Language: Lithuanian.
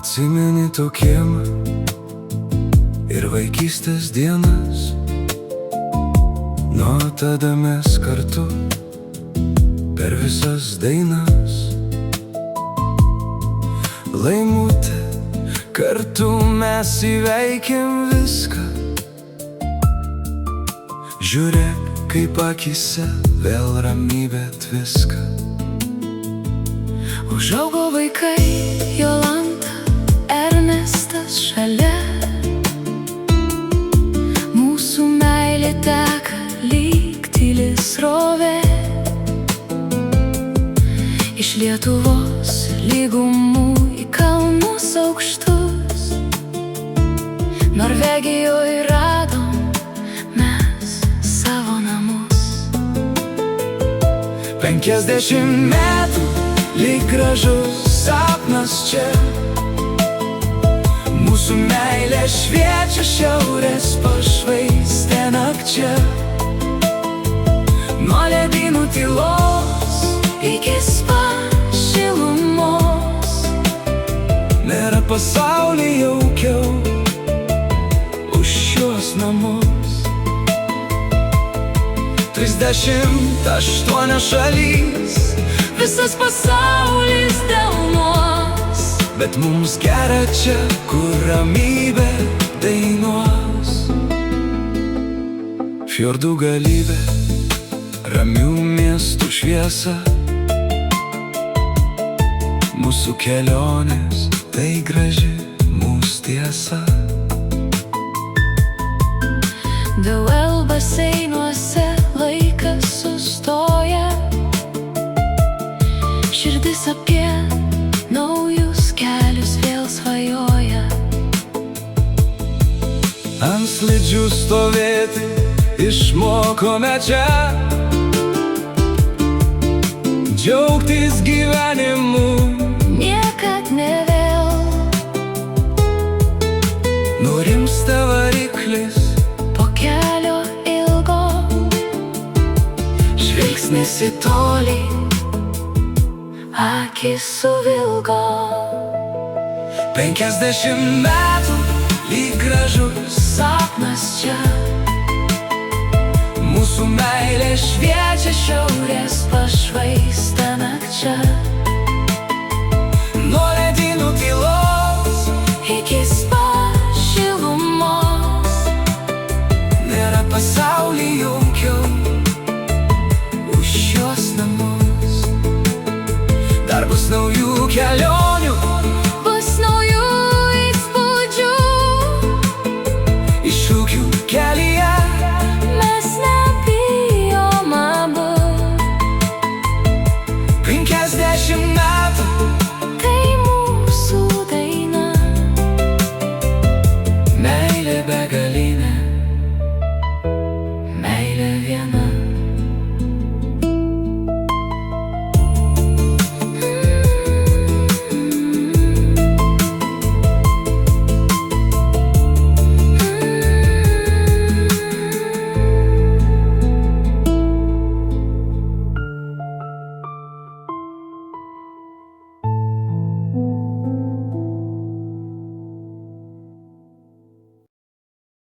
Atsimeni to kiemą ir vaikystės dienas. Nuo tada mes kartu per visas dainas. Laimutė, kartu mes įveikėm viską. Žiūrėk, kaip akyse vėl ramybė tviska. Užaugo vaikai, Jolanta, Ernestas šalia. Mūsų meilė teka lyg tyli srovė. Iš Lietuvos lygumų į kalnus aukštus, Norvegijoje radom mes savo namus. 50 metų, lyg gražus sapnas čia. Mūsų meilė šviečia šiaurės pašvaistė nakčia. Nuo ledynų tylos iki spa šilumos. Nėra pasaulį jaukiau už šios namus. 38 šalys, visas pasaulis delnuos, bet mums gera čia, kur ramybė dainuos. Fjordų galybė, ramių miestų šviesa. Mūsų kelionės tai graži mūsų tiesa. Duel baseinuose laikas sustoja. Širdis apie naujus kelius vėl svajoja. Ant slidžių stovėti išmokome čia. Džiaugtis gyvenimu niekad ne vėl. Nurimsta variklis Po kelio ilgo, žvilgsnis į tolį, akis suvilgo. 50 metų, lyg gražus Sapnas čia, mūsų meilė šviečia šiaurės pašvaistė nakčia. nuo ledynų tylos.